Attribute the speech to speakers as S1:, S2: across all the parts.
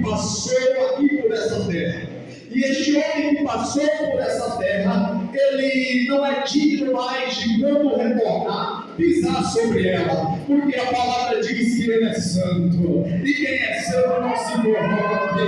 S1: passou aqui por essa terra. E este homem que passou por essa terra, ele não é digno mais de, quando retornar, pisar sobre ela, porque a palavra diz que ele é santo, e quem é santo não se corrompe.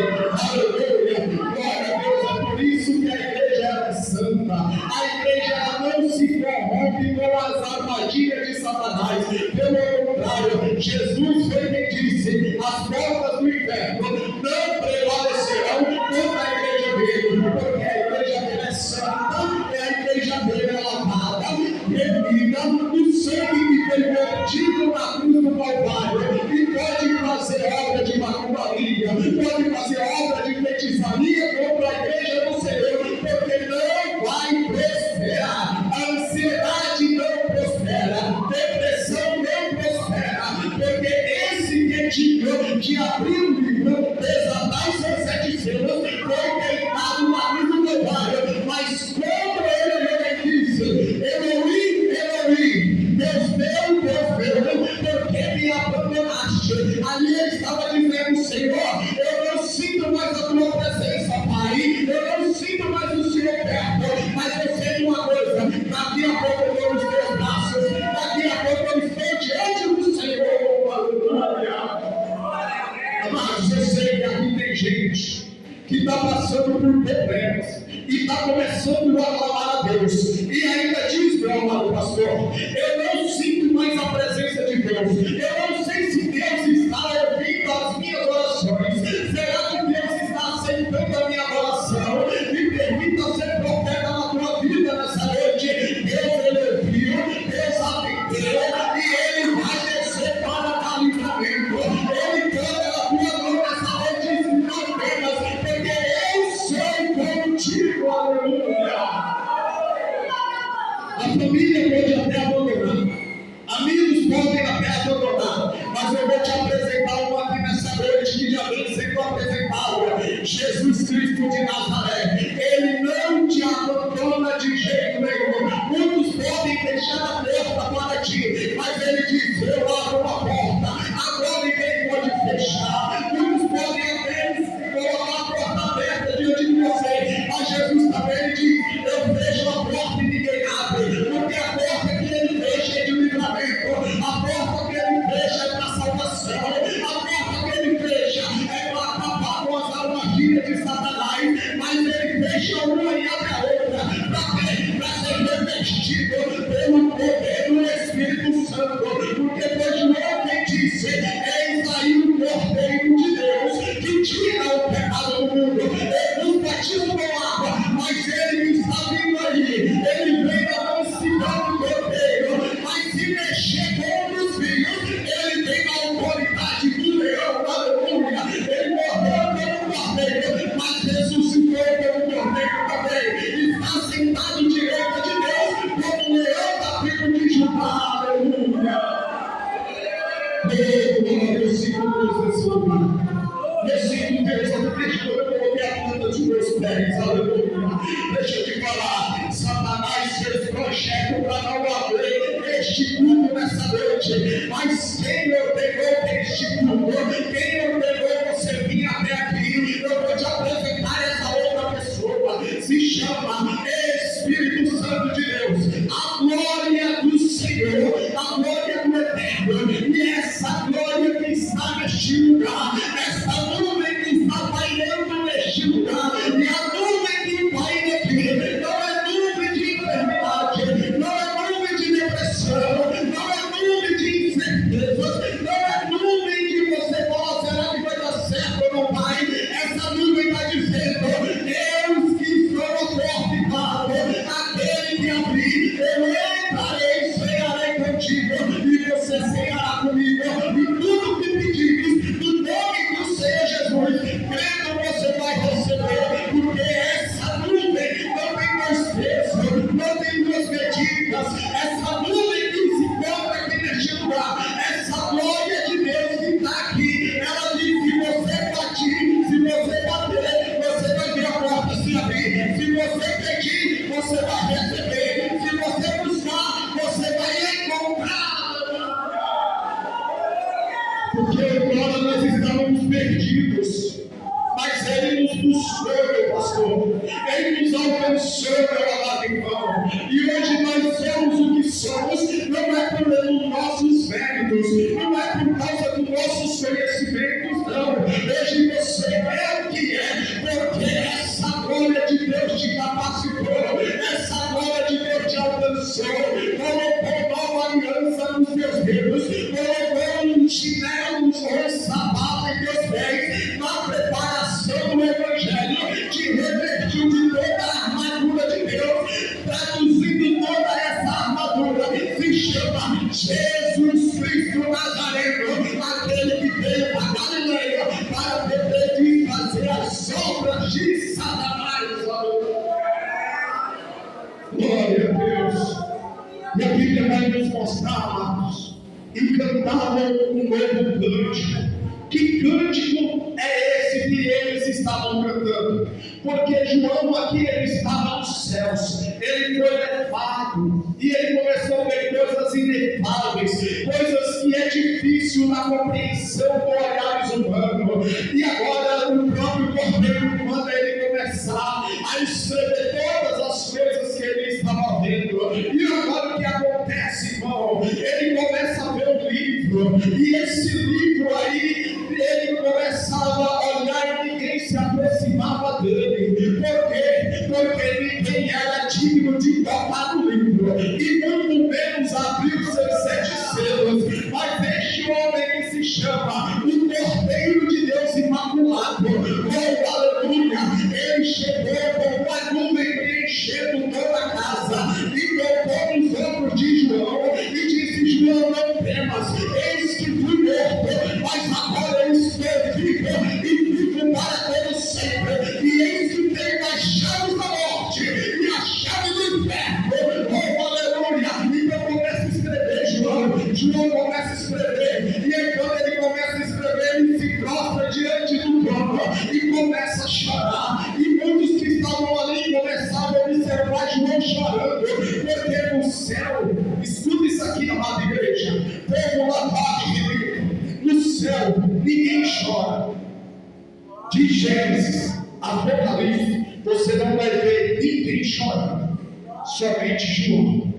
S1: Aleluia, glória a Deus. É por isso que a igreja é santa. A igreja ela não se corrompe com as armadilhas de Satanás. Pelo contrário, Jesus foi quem disse: as portas do inferno não prevalecerão contra a igreja dele, porque a igreja dele é santa, e a igreja dele é lavada, remida do sangue que foi vertido na cruz do Calvário, e pode fazer obra de macumbaria, pode fazer obra de feitiçaria contra a igreja do Senhor, porque não vai prosperar. A ansiedade não prospera, depressão não prospera, porque esse que tinha de abrir o livro, desatar os seus 7 selos, foi deitado na cruz do Calvário, mas quando ele disse: Elohim, Elohim, Deus meu, por que me abandonaste? Ali ele estava dizendo: Senhor, eu não sinto mais a tua presença, Pai, eu não sinto mais o Senhor perto, mas eu sei uma coisa: daqui a pouco eu estou nos teus braços, daqui a pouco eu estou diante do Senhor. Aleluia. Mas eu sei que aqui tem gente que está passando por problemas e está começando a clamar a Deus, e ainda diz: meu amado pastor, eu não sinto mais a presença de Deus, eu não sei se Deus está ouvindo as minhas orações, será que Deus está aceitando a minha oração? Me permita ser profeta na tua vida nessa noite. Deus ele ouviu, Deus atendeu, e ele vai descer para dar livramento. Ele canta a tua mão nessa noite e não apenas, porque eu sou contigo. Aleluia. A família pode até abandonar, amigos podem até abandonar, mas eu vou te apresentar um aqui nessa noite que já vem sendo apresentado: Jesus Cristo de Nazaré. Ele não te abandona de jeito nenhum. Muitos podem fechar a porta para ti, mas ele diz: eu abro uma porta, agora ninguém pode fechar. Muitos podem apenas colocar a porta aberta diante de você, mas Jesus também diz: eu fecho a porta e ninguém abre, porque a porta que ele fecha é de livramento, a porta que ele fecha é para salvação, a porta que ele fecha é para acabar com as armadilhas de Satanás, mas nos buscou, meu pastor. Ele nos alcançou, meu amado irmão. E hoje nós somos o que somos, não é pelos nossos méritos, não é por causa dos nossos conhecimentos, não. Hoje você é o que é, porque essa glória de Deus te capacitou, essa glória de Deus te alcançou, colocou nova aliança nos teus dedos, colocou um chinelo ou sapato em teus pés, na preparação do Evangelho, te revestiu de toda a armadura de Deus, traduzindo toda essa armadura, se chama Jesus Cristo Nazareno, aquele que veio para Galileia para poder desfazer as obras de Satanás. Glória a Deus. E a Bíblia vai nos mostrar, amados, e cantavam um novo cântico. Que cântico é esse que eles estavam cantando? Porque João aqui, ele estava nos céus, ele foi levado, e ele começou a ver coisas inefáveis, coisas que é difícil na compreensão com olhares humanos, e agora o próprio Cordeiro manda ele começar a escrever todas as coisas que ele estava vendo. E agora o que acontece, irmão? Ele começa a ver um livro, e esse livro aí, ele começava a olhar e ninguém se aproximava dele. Por quê? Porque ninguém era digno de tocar no livro, e muito menos abrir os seus 7 selos. Mas este homem que se chama o Cordeiro de Deus Imaculado, oh aleluia, ele chegou com uma nuvem preenchendo toda a casa, e tocou nos ombros de João, e disse: João, não temas, eis que fui morto, mas agora eu estou vivo, e vivo para todo sempre, e eis que tenho as chaves da morte, e a chave do inferno, oh aleluia. Então começa a escrever, João começa a escrever, e aí quando ele começa a escrever, ele se prostra diante do trono, e começa a chorar, e muitos que estavam ali começavam a observar João chorando, porque no céu, escuta isso aqui, amada igreja, povo lavado e limpo, no céu ninguém chora. De Gênesis, Apocalipse, você não vai ver ninguém chorando, somente João.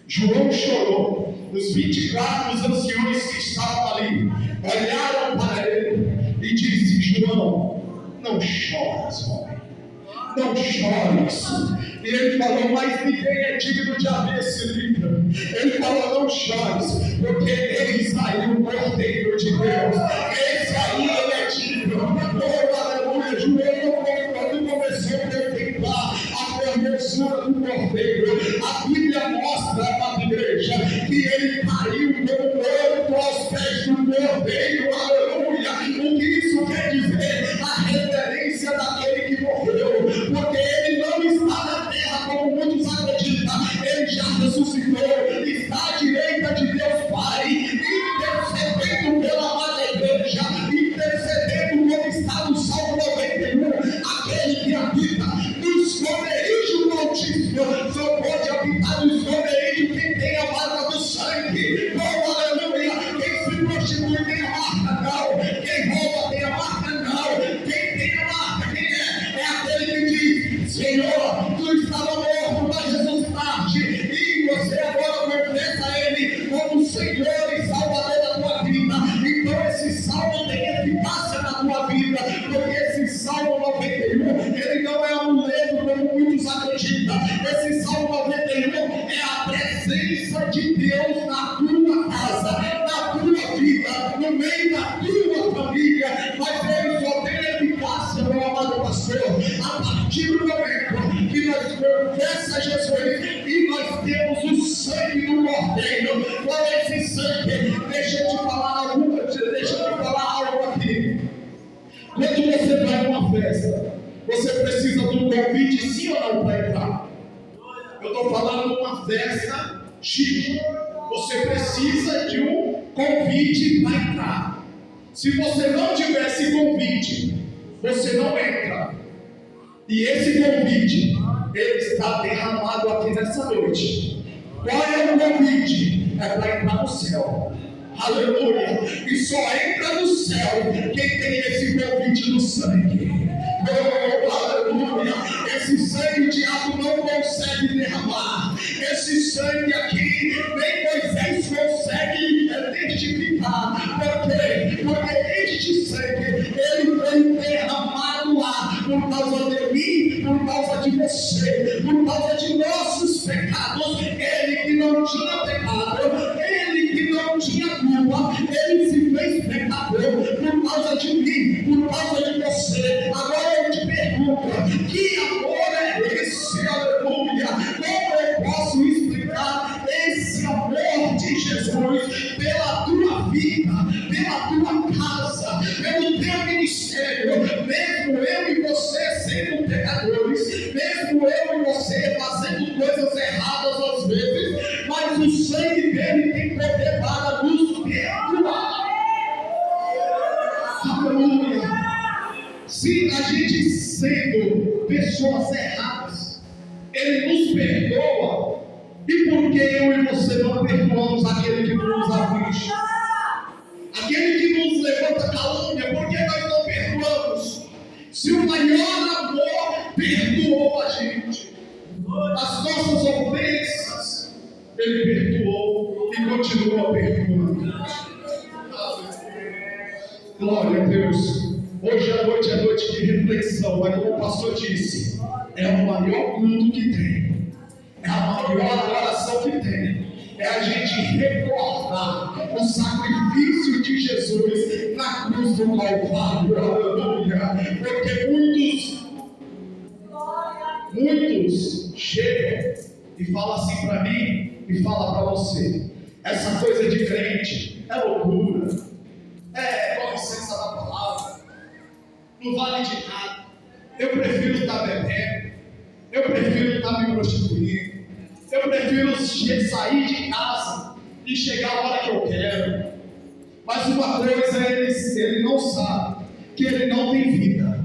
S1: João chorou. Os 24 anciões que estavam ali olharam para ele e disse: João, não choras, homem, não chores. E ele falou: mas ninguém é digno de abrir esse livro. Ele falou: não chores, porque eis aí o Cordeiro de Deus, esse aí ele é digno. Oh aleluia. João, quando começou a contemplar a formosura do Cordeiro, a Bíblia mostra, amada igreja, que ele caiu como morto aos pés do Cordeiro. Aleluia. O que isso quer dizer? A reverência daquele que morreu, porque ele não está na terra como muitos acreditam, ele já ressuscitou, está à direita de Deus Pai, intercedendo pela amada igreja, intercedendo como está no Salmo 91, aquele que habita nos esconderijos do Altíssimo, só pode habitar no esconderijo quem tem a marca do sangue. Oh aleluia. Quem se prostitui tem a marca? Não. Quem rouba tem a marca? Não. Quem tem a marca? Quem é? É aquele que diz: Senhor, tu estava morto, mas ressuscitaste, e você agora confessa a ele como Senhor e Salvador da tua vida. Então esse salmo tem eficácia na tua vida, porque esse Salmo 91, ele não é um ledo como muitos acreditam. Esse Salmo 91 é a presença de Deus na tua casa, na tua vida, no meio da tua família. Mas ele só tem eficácia, meu amado pastor, a partir do momento que nós confessamos a Jesus e nós temos o sangue do Cordeiro. Qual é esse sangue? Deixa eu te falar algo aqui. Quando você vai numa festa, você precisa de um convite, sim ou não, para entrar? Eu estou falando de uma festa chique. Você precisa de um convite para entrar. Se você não tiver esse convite, você não entra. E esse convite, ele está derramado aqui nessa noite. Qual é o convite? É para entrar no céu. Aleluia. E só entra no céu quem tem esse convite do sangue. Oh, aleluia. Esse sangue o diabo não consegue derramar. Esse sangue aqui nem Moisés consegue testificar. Por quê? Porque este sangue ele foi derramado lá por causa de mim, por causa de você, por causa de nossos pecados. Ele que não tinha pecado, ele que não tinha culpa, ele se fez pecador por causa de mim, por causa de você. Agora eu te pergunto, que amor é esse? Aleluia. Como eu posso explicar esse amor de Jesus pela tua vida, pela tua casa, pelo teu ministério? Mesmo eu e você sendo pecadores, mesmo eu e você fazendo coisas erradas às vezes, mas o sangue dele tem poder para nos perdoar. Aleluia. Se a gente sendo pessoas erradas, ele nos perdoa, e por que eu e você não perdoamos aquele que nos aflige? Aquele que nos levanta calúnia, por que nós não perdoamos? Se o maior amor perdoou a gente, as nossas ofensas, ele perdoou e continua perdoando. Glória a Deus. Hoje à noite é noite de reflexão, mas como o pastor disse, é o maior culto que tem, é a maior adoração que tem, é a gente recordar o sacrifício de Jesus na cruz do Calvário. Aleluia. Porque muitos chegam e falam assim para mim e falam para você: essa coisa de crente é loucura, com licença da palavra, não vale de nada, eu prefiro estar bebendo, eu prefiro estar me prostituindo, eu prefiro sair de casa e chegar a hora que eu quero. Mas uma coisa ele não sabe, que ele não tem vida,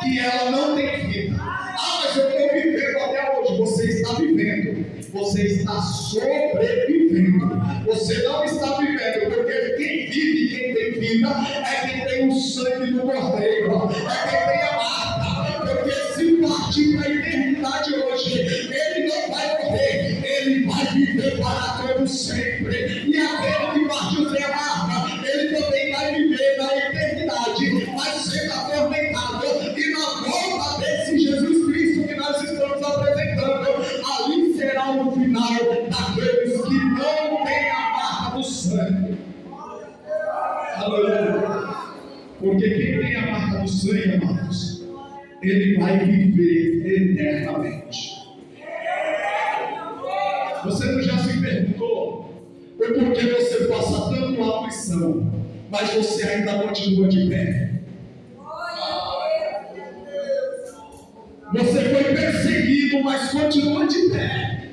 S1: que ela não tem vida. Mas eu estou vivendo até hoje. Você está vivendo, você está sobrevivendo, você não está vivendo, porque quem vive, quem tem vida, é quem tem o sangue do Cordeiro, é quem tem a marca. Porque se partir para a eternidade hoje, ele não vai morrer, ele vai viver para todo sempre. E aquele que partiu sem a marca, ele também vai viver na eternidade, vai ser atormentado. E na volta desse Jesus Cristo que nós estamos apresentando, ali será o final daqueles que não têm a marca do sangue. Aleluia. Porque quem tem a marca do sangue, amados, ele vai viver eternamente. Você não já se perguntou o porquê você passa tanto aflição, mas você ainda continua de pé? Você foi perseguido, mas continua de pé.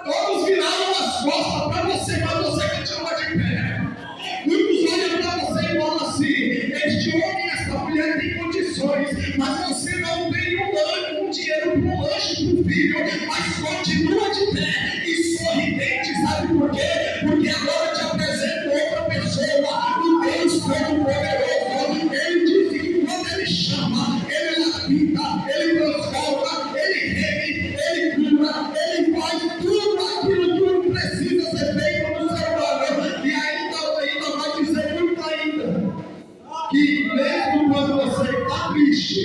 S1: Todos viraram as costas para você, mas você continua de pé. Muitos olham para você e falam assim: este homem, esta mulher tem condições, mas você não tem um dinheiro para um lanche para o filho, mas continua de pé e sorridente. Sabe por quê? Porque agora eu te apresento outra pessoa, o Deus Todo-Poderoso. Ele disse que quando ele chama, ele lapida, ele transforma, ele reme, ele cura, ele faz tudo aquilo que precisa ser feito no ser humano. E ainda vai dizer muito ainda, que mesmo quando você está triste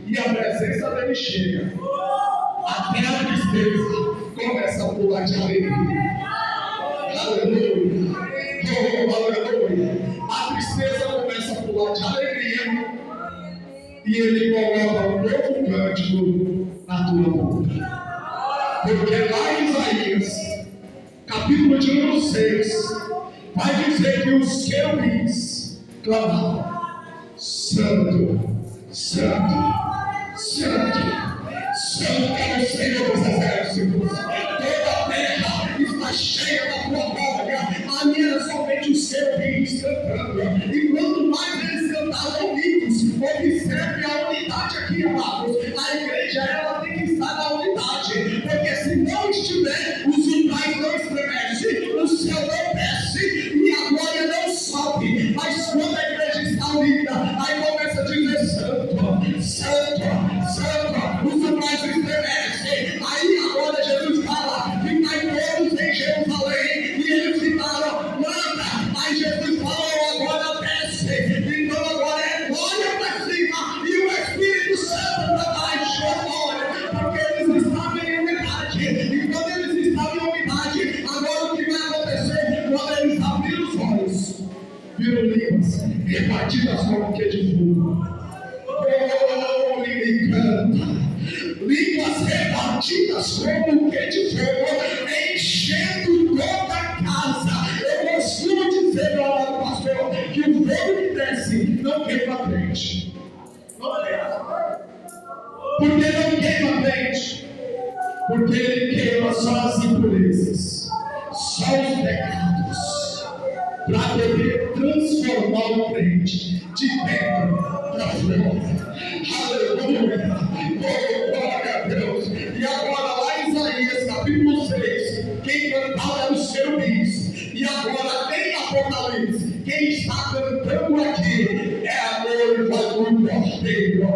S1: e a presença dele chega, até a tristeza começa a pular de alegria. Aleluia. Oh, aleluia. A tristeza começa a pular de alegria e ele coloca um novo cântico na tua boca. Porque lá em Isaías, capítulo de número 6, vai dizer que os querubins clamavam: Santo, Santo, Santo, Santo é o Senhor dos Exércitos. Toda a terra está cheia da tua glória. Ali era somente os querubins cantando. E quanto mais eles cantavam unidos, observe a unidade aqui, amados. A igreja, ela tem que estar na unidade, porque se não estiver, os umbrais não estremecem, o céu não desce e a glória não batidas como o que de fogo, enchendo toda a casa. Eu costumo dizer, meu amado pastor, que o fogo que desce não queima a crente. Porque não queima a crente? Porque ele queima só as impurezas, só os pecados, para poder transformar o crente de dentro para fora. Aleluia! Oh, glória a Deus! E agora lá em Isaías capítulo 6, quem cantava era os querubins. E agora em Apocalipse, quem está cantando aqui é a noiva do cordeiro.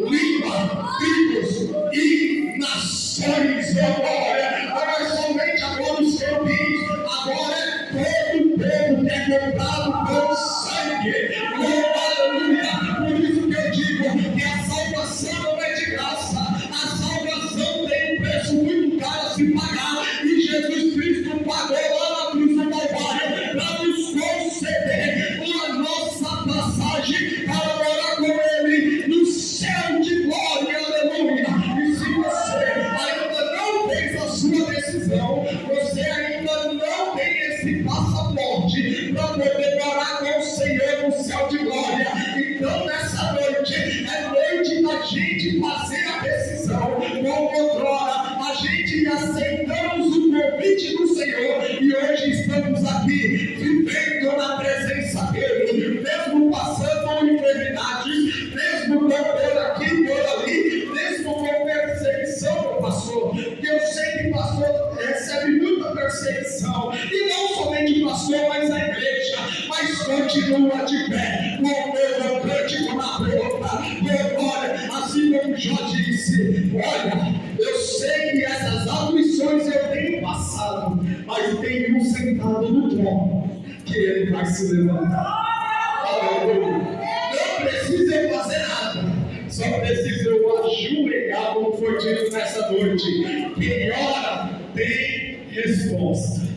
S1: Limpa tribos e nações. Agora, não é somente agora os querubins, agora é todo o povo que é comprado com sangue. Oh, aleluia! Por isso que eu digo que a salvação não é de graça. A salvação tem um preço muito caro a se pagar. E Jesus Cristo pagou lá na cruz do Calvário para nos conceder a nossa passagem para morar com Ele no céu de glória. Aleluia! E se você ainda não fez a sua decisão, você ainda não tem esse passaporte para poder morar com o Senhor no céu de glória, então nessa noite é noite da gente fazer a decisão. Como outrora a gente aceitamos o convite do Senhor e hoje estamos aqui vivendo na presença dele, mesmo passando enfermidades, mesmo com dor aqui, dor ali, mesmo com perseguição, meu pastor, que eu sei que pastor recebe muita perseguição, e não somente pastor, mas a igreja, mas continua de pé, com o meu cântico na boca. Olha, assim como Jó disse, olha, eu sei que essas aflições eu tenho passado, mas tem um sentado no trono, que ele vai se levantar. Aleluia! Não precisa eu fazer nada, só preciso eu ajoelhar, como foi dito nessa noite. Quem ora tem resposta.